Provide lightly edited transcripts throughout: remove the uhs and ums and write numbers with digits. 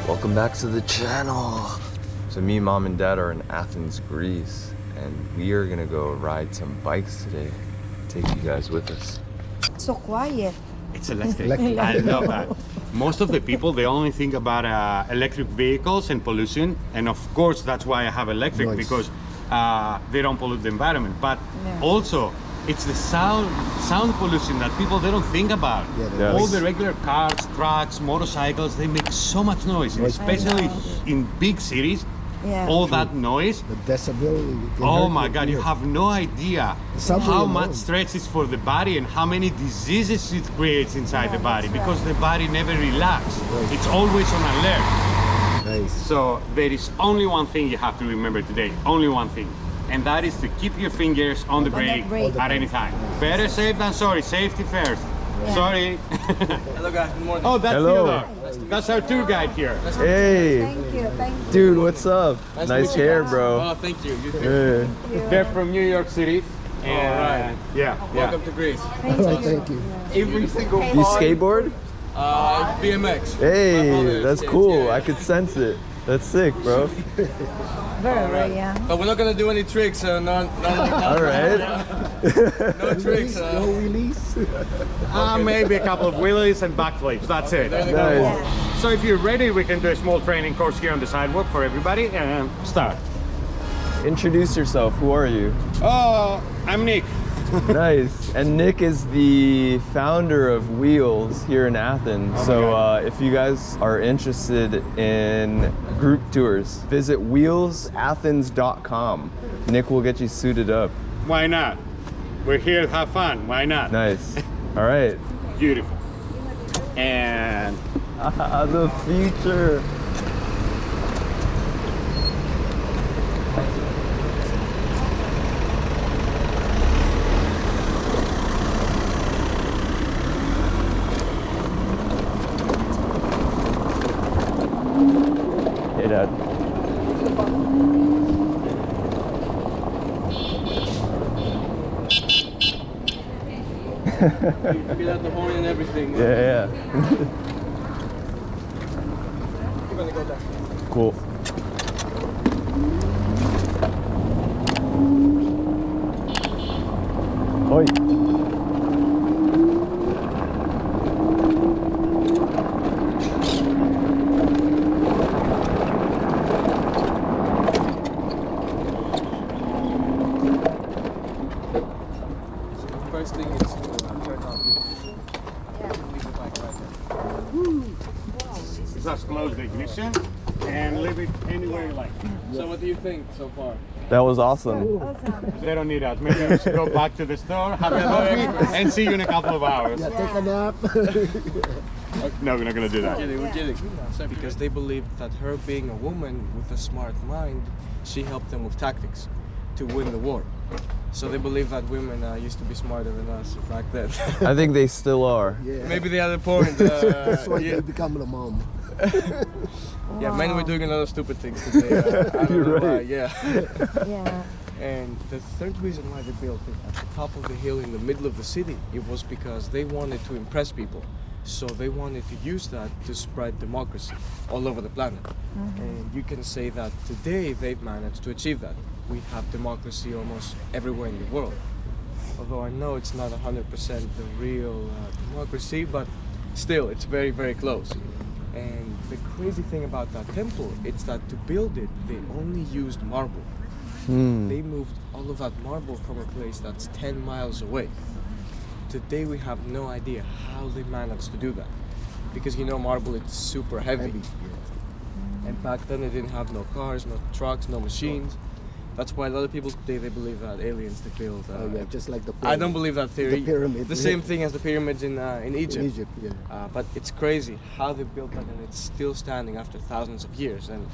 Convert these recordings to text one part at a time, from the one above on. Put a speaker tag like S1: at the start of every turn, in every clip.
S1: Welcome back to the channel. So me, mom, and dad are in Athens, Greece, and we are gonna go ride some bikes today. Take you guys with us.
S2: So quiet.
S3: It's electric. I love that. Most of the people, they only think about electric vehicles and pollution, and of course that's why I have electric,
S4: Nice.
S3: because they don't pollute the environment. But
S2: Yeah.
S3: also, it's the sound pollution that people, they don't think about.
S4: Yeah,
S3: All
S1: Yes.
S3: the regular cars, trucks, motorcycles, they make so much noise, and especially in big cities.
S2: Yeah.
S3: All that noise.
S4: The decibel. can
S3: Oh
S4: hurt
S3: my
S4: your
S3: God, you
S4: ear.
S3: have no idea
S4: Subway
S3: how
S4: alone.
S3: much stress is for the body and how many diseases it creates inside the body,
S2: that's
S3: because
S2: right.
S3: the body never relaxes.
S4: Right.
S3: It's always on alert.
S4: Nice.
S3: So there is only one thing you have to remember today, only one thing. And that is to keep your fingers on the brake
S2: brake.
S3: at any time. Better safe than sorry, safety first.
S2: Yeah.
S3: Sorry.
S5: Hello guys, good morning.
S3: Oh, that's
S1: Hello.
S3: Theodore. That's our tour guide here.
S1: Hey,
S2: Thank you. Thank you.
S1: dude, what's up?
S5: Nice to
S1: Nice
S5: meet you.
S1: hair, bro.
S5: Oh, thank you. You too.
S1: Yeah.
S3: They're from New York City. And
S5: Alright.
S3: yeah.
S5: Welcome to Greece.
S2: Thank
S4: Oh,
S2: you.
S4: thank you.
S5: Every single
S1: You skateboard?
S5: BMX. My
S1: Hey,
S5: father
S1: that's
S5: skates,
S1: cool.
S5: yeah.
S1: I could sense it. That's sick, bro.
S2: Very young.
S5: But we're not gonna do any tricks, none like that.
S1: All right.
S5: No tricks.
S4: No release.
S3: Maybe a couple of wheelies and backflips. That's it.
S5: There they go.
S1: Nice.
S2: Yeah.
S3: So if you're ready, we can do a small training course here on the sidewalk for everybody, and start.
S1: Introduce yourself. Who are you?
S3: Oh, I'm Nick.
S1: Nice. And Nick is the founder of Wheels here in Athens. So if you guys are interested in group tours, visit wheelsathens.com. Nick will get you suited up.
S3: Why not? We're here to have fun. Why not?
S1: Nice. All right.
S3: Beautiful. And
S1: The future. Hey, Dad.
S5: You feel out the horn and everything.
S1: Yeah,
S5: We're gonna go back.
S1: cool. Oi.
S5: First thing is to turn off the ignition. Leave the bike right there.
S3: just close the ignition and leave it anywhere you like.
S5: So what do you think so far?
S1: That was awesome.
S2: Awesome.
S3: They don't need us. Maybe we should go back to the store, have a coffee, and see you in a couple of hours.
S4: Yeah, take a nap.
S3: No, we're not gonna do that.
S5: We're kidding. Because they believed that her being a woman with a smart mind, she helped them with tactics to win the war. So they believe that women used to be smarter than us back then.
S1: I think they still are.
S4: Yeah.
S5: Maybe they had a point.
S4: That's why
S5: yeah,
S4: they become a mom.
S5: yeah, men were doing a lot of stupid things today. I don't
S1: You're
S5: know why,
S1: right.
S5: yeah.
S2: Yeah.
S5: And the third reason why they built it at the top of the hill in the middle of the city, it was because they wanted to impress people. So they wanted to use that to spread democracy all over the planet. And you can say that today they've managed to achieve that. We have democracy almost everywhere in the world. Although I know it's not 100% the real democracy, but still it's very, very close. And the crazy thing about that temple, it's that to build it, they only used marble. They moved all of that marble from a place that's 10 miles away. Today we have no idea how they managed to do that. Because you know marble, it's super heavy. And back then they didn't have no cars, no trucks, no machines. That's why a lot of people today, they believe that aliens they build.
S4: Oh yeah, just like the
S5: I don't believe that theory.
S4: The pyramid.
S5: The same thing as the pyramids in Egypt.
S4: In Egypt, yeah.
S5: But it's crazy how they built that, and it's still standing after thousands of years. And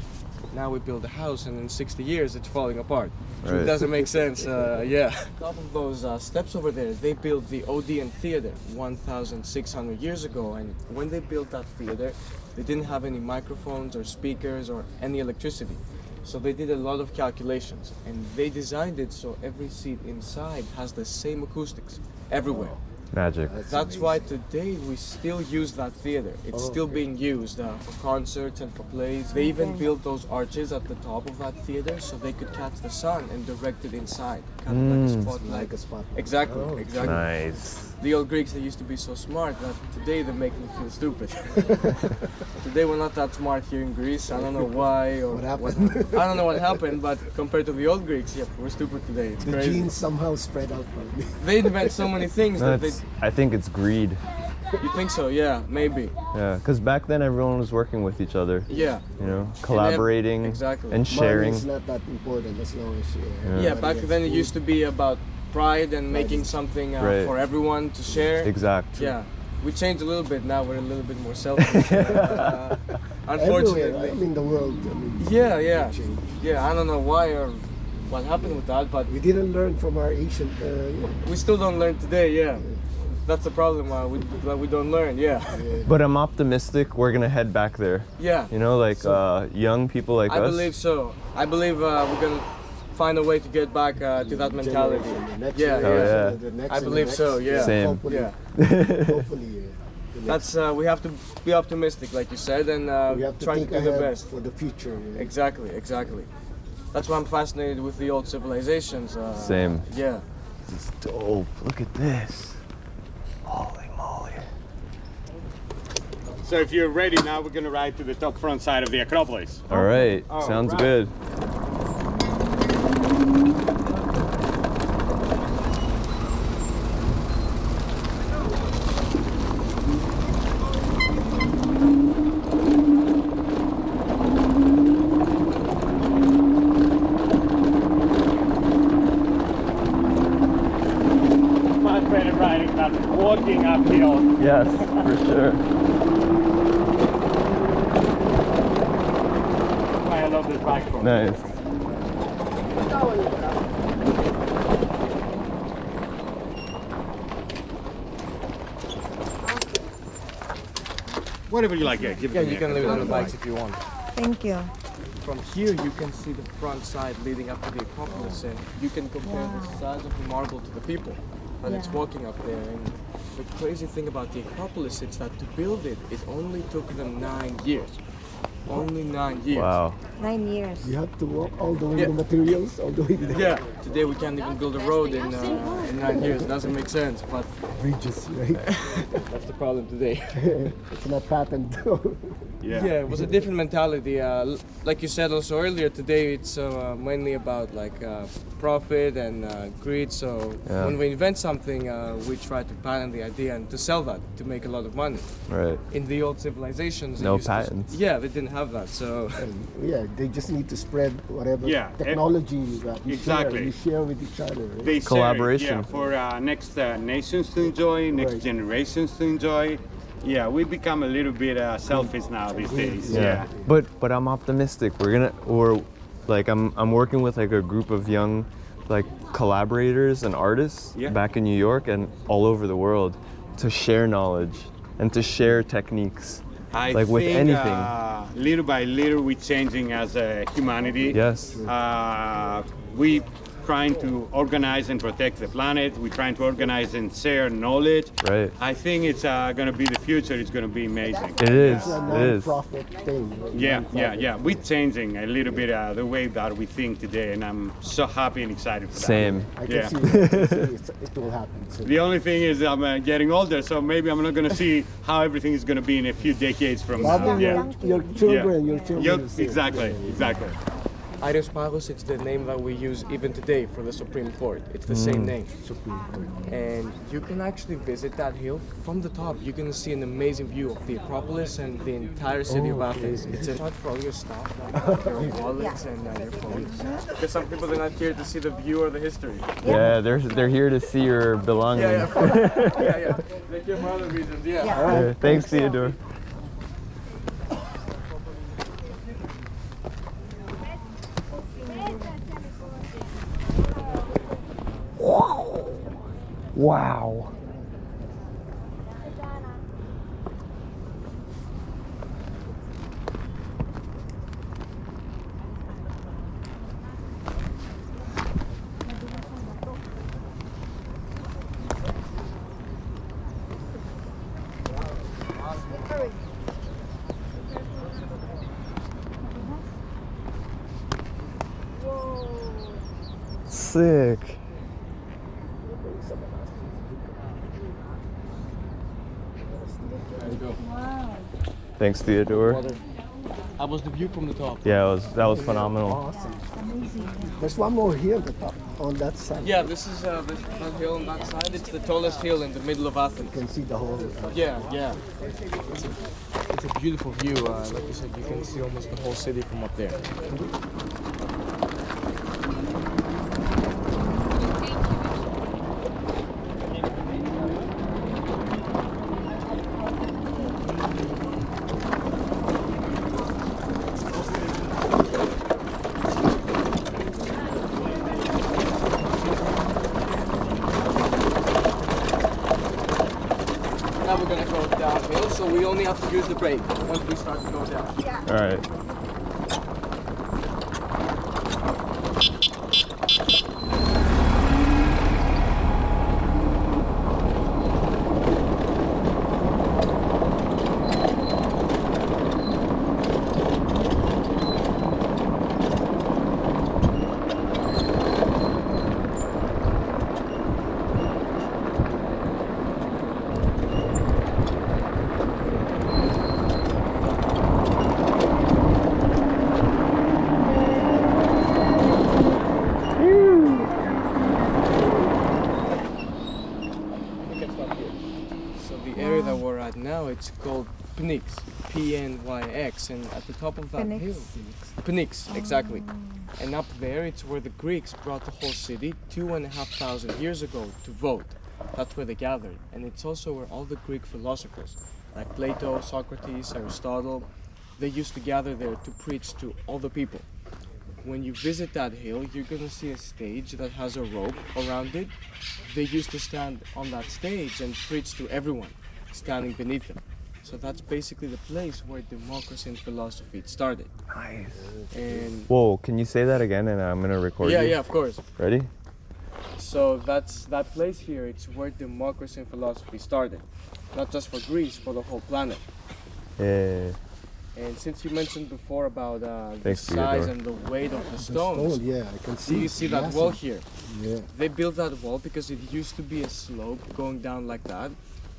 S5: now we build a house, and in 60 years it's falling apart.
S1: Right.
S5: It doesn't make sense. Yeah. Top of those steps over there, they built the Odeon Theater 1,600 years ago. And when they built that theater, they didn't have any microphones or speakers or any electricity. So they did a lot of calculations, and they designed it so every seat inside has the same acoustics everywhere.
S1: Magic.
S5: That's why today we still use that theater. It's still being used for concerts and for plays. They even built those arches at the top of that theater so they could catch the sun and direct it inside, kind of like a spotlight.
S4: Like a spot.
S5: Exactly, exactly.
S1: Nice.
S5: The old Greeks, they used to be so smart that today they make me feel stupid. Today we're not that smart here in Greece. I don't know why or
S4: What happened?
S5: I don't know what happened, but compared to the old Greeks, yeah, we're stupid today. It's
S4: The
S5: crazy.
S4: genes somehow spread out probably.
S5: They invent so many things that they.
S1: I think it's greed.
S5: You think so? Yeah, maybe.
S1: Yeah, because back then everyone was working with each other.
S5: Yeah.
S1: You know, collaborating
S5: exactly.
S1: and sharing.
S4: Money is not that important as long as
S5: Yeah, back then it used to be about pride and making something
S1: Right.
S5: for everyone to share.
S1: Exact.
S5: Yeah, we changed a little bit. Now we're a little bit more selfish. Unfortunately.
S4: Everywhere, in the world. I mean,
S5: Yeah, yeah,
S4: change.
S5: yeah. I don't know why or what happened with that, but
S4: We didn't learn from our ancient.
S5: we still don't learn today. Yeah, that's the problem. We don't learn. Yeah,
S1: But I'm optimistic we're gonna head back there.
S5: yeah.
S1: You know, like young people like
S5: I
S1: us.
S5: believe so. I believe we're gonna find a way to get back to that mentality.
S4: The next
S5: Yeah,
S4: generation,
S1: yeah.
S4: the next
S5: I
S4: and the
S5: believe
S4: next.
S5: so, yeah.
S1: Same.
S4: Hopefully,
S5: Yeah,
S4: hopefully, the next-
S5: that's we have to be optimistic, like you said, and
S4: we have to
S5: try to
S4: think
S5: do the
S4: ahead
S5: best.
S4: for the future.
S5: Exactly, exactly. That's why I'm fascinated with the old civilizations.
S1: Same.
S5: Yeah.
S1: It's dope. Look at this. Holy moly.
S3: So if you're ready now, we're gonna ride to the top front side of the Acropolis.
S1: All right.
S3: Oh,
S1: Sounds
S3: right.
S1: good.
S3: Much better riding than walking uphill.
S1: Yes, for sure.
S3: I love this bike for.
S1: Nice.
S3: Whatever you like, yeah. Give it
S5: Yeah,
S3: to me.
S5: you can leave it on the bikes if you want.
S2: Thank you.
S5: From here, you can see the front side leading up to the Acropolis, and you can compare the size of the marble to the people that it's
S2: Yeah.
S5: walking up there. And the crazy thing about the Acropolis is that to build it, it only took them 9 years. Only 9 years.
S1: Wow.
S2: 9 years.
S4: You have to walk all the way
S5: Yeah.
S4: the materials, all the way to the
S5: Yeah, today we can't even build a road in 9 years. It doesn't make sense, but
S4: bridges, right?
S5: that's the problem today.
S4: It's not patent.
S5: Yeah, it was a different mentality. Like you said also earlier, today it's mainly about like profit and greed. So
S1: Yeah.
S5: when we invent something, we try to patent the idea and to sell that to make a lot of money.
S1: Right.
S5: In the old civilizations, they
S1: No
S5: used to-
S1: patents.
S5: yeah, they didn't have that. So
S4: Yeah, they just need to spread whatever
S3: Yeah,
S4: technology you got. You
S3: exactly.
S4: share with each other. Right?
S3: They share it,
S1: Collaboration.
S3: yeah, for next nations to enjoy, next
S4: Right.
S3: generations to enjoy. Yeah, we become a little bit selfish now these days. Yeah.
S1: But I'm optimistic. I'm working with like a group of young like collaborators and artists
S3: Yeah.
S1: back in New York and all over the world to share knowledge and to share techniques.
S3: I
S1: Like with
S3: think,
S1: anything.
S3: Little by little, we're changing as a humanity.
S1: Yes.
S3: We trying to organize and protect the planet. We're trying to organize and share knowledge.
S1: Right.
S3: I think it's going to be the future. It's going to be amazing.
S1: It is.
S4: It's a
S1: It is.
S4: non-profit thing. Right?
S3: Yeah. We're changing a little bit the way that we think today, and I'm so happy and excited for that.
S1: Same.
S4: I can
S3: Yeah.
S4: see that. It will happen. So
S3: The only thing is I'm getting older, so maybe I'm not going to see how everything is going to be in a few decades from now.
S4: probably
S3: Yeah.
S4: your children, your children.
S3: Yep,
S4: will see it.
S3: exactly, exactly.
S5: Areospagos, it's the name that we use even today for the Supreme Court. It's the same name.
S4: Supreme Court.
S5: And you can actually visit that hill from the top. You can see an amazing view of the Acropolis and the entire city of Athens. It's a shot for all your stuff, like your wallets and your phones. Because some people are not here to see the view or the history.
S1: Yeah, they're here to see your belongings.
S5: Yeah. They're here for other reasons. Yeah.
S1: Yeah, thanks, Theodore. Wow. sick.
S5: Let's go.
S2: Wow.
S1: Thanks, Theodore.
S5: Water. How was the view from the top?
S1: Yeah, that was phenomenal.
S4: Awesome.
S2: Amazing.
S4: There's one more here at the top, on that side.
S5: Yeah, this is that hill on that side. It's the tallest hill in the middle of Athens.
S4: You can see the whole.
S5: Yeah, yeah. It's a beautiful view. Like you said, you can see almost the whole city from up there. Now we're gonna go downhill, so we only have to use the brake once we start to go down.
S1: All right.
S5: So the area that we're at now, it's called Pnyx, P-N-Y-X, and at the top of that
S2: Pnyx.
S5: hill, Pnyx, exactly. And up there, it's where the Greeks brought the whole city 2,500 years ago to vote. That's where they gathered, and it's also where all the Greek philosophers, like Plato, Socrates, Aristotle, they used to gather there to preach to all the people. When you visit that hill, you're gonna see a stage that has a rope around it. They used to stand on that stage and preach to everyone standing beneath them. So that's basically the place where democracy and philosophy started.
S1: Nice.
S5: And
S1: Whoa, can you say that again and I'm gonna record
S5: yeah,
S1: you?
S5: yeah, of course.
S1: Ready?
S5: So that's that place here. It's where democracy and philosophy started, not just for Greece, for the whole planet.
S1: Yeah.
S5: And since you mentioned before about the
S1: Thanks,
S5: size
S1: Theodore.
S5: and the weight of the
S4: The
S5: stones,
S4: stone, yeah, I can see.
S5: do you see that wall here?
S4: Yeah.
S5: They built that wall because it used to be a slope going down like that.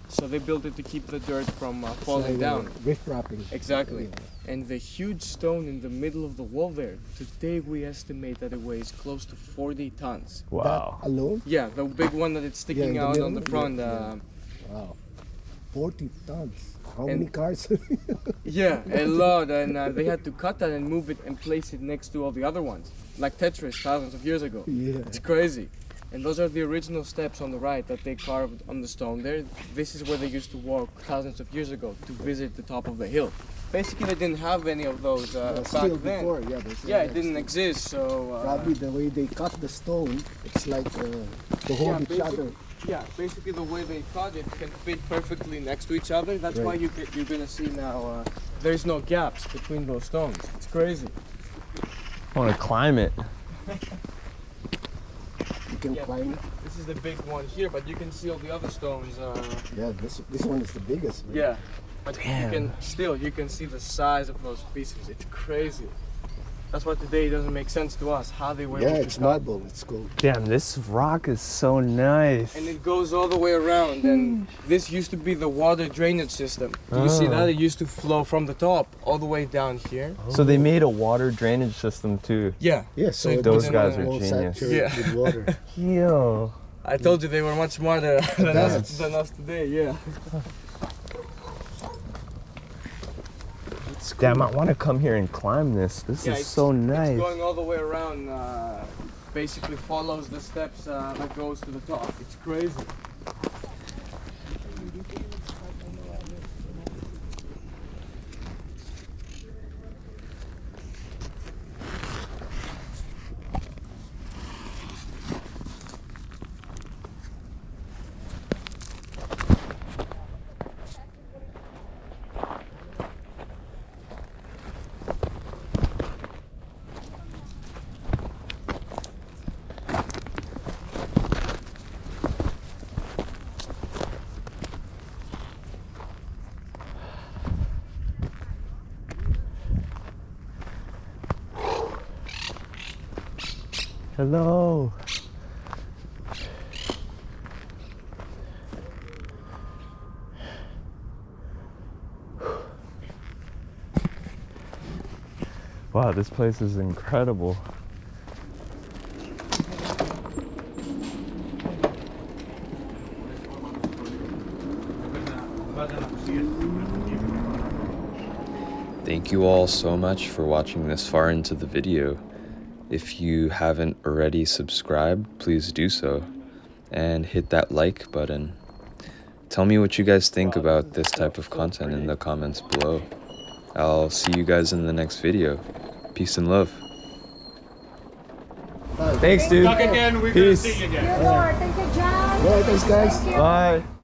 S5: So they built it to keep the dirt from falling down.
S4: Riff wrapping.
S5: Exactly. And the huge stone in the middle of the wall there, today we estimate that it weighs close to 40 tons.
S1: Wow.
S4: That alone?
S5: Yeah, the big one that it's sticking
S4: in the
S5: out
S4: middle?
S5: on the front.
S4: Yeah, Wow. 40 tons. How
S5: And-
S4: many cars?
S5: Yeah, a lot. And they had to cut that and move it and place it next to all the other ones. Like Tetris thousands of years ago.
S4: Yeah.
S5: It's crazy. And those are the original steps on the right that they carved on the stone there. This is where they used to walk thousands of years ago to visit the top of the hill. Basically, they didn't have any of those back
S4: Still
S5: then.
S4: before, yeah. there's-
S5: Yeah, it didn't exist, so...
S4: Probably the way they cut the stone, it's like to
S5: yeah,
S4: hold each
S5: basically,
S4: other.
S5: yeah, basically the way they cut it can fit perfectly next to each other. That's why
S4: Right.
S5: you're gonna see now there's no gaps between those stones. It's crazy.
S1: I wanna climb it.
S4: You can
S5: Yeah.
S4: climb it.
S5: This is the big one here, but you can see all the other stones.
S4: Yeah, this one is the biggest. Right?
S5: Yeah, but
S1: Damn.
S5: you can see the size of those pieces. It's crazy. That's why today it doesn't make sense to us how they were
S4: Yeah,
S5: able to
S4: it's
S5: cut.
S4: marble. It's cool.
S1: Damn, this rock is so nice.
S5: And it goes all the way around. And this used to be the water drainage system. Do you see
S1: Oh.
S5: that? It used to flow from the top all the way down here.
S1: So they made a water drainage system too.
S5: Yeah.
S4: Yeah,
S5: So
S4: so
S5: it
S1: Those
S5: didn't,
S1: guys are
S4: all
S1: genius.
S4: saturated
S5: Yeah.
S4: with water.
S1: Yo.
S5: I told you they were much smarter
S4: Advanced.
S5: than us today. Yeah.
S4: It's cool.
S1: Damn, I wanna come here and climb this. This
S5: Yeah,
S1: is so nice.
S5: It's going all the way around. Basically follows the steps that goes to the top. It's crazy.
S1: Hello. Wow, this place is incredible. Thank you all so much for watching this far into the video. If you haven't already subscribed, please do so and hit that like button. Tell me what you guys think about this type of content in the comments below. I'll see you guys in the next video. Peace and love. Thanks, dude.
S3: Talk again. We're
S1: Peace.
S3: gonna see you again.
S2: Good Lord. Thank you, John.
S4: Well, thanks, guys.
S1: Bye.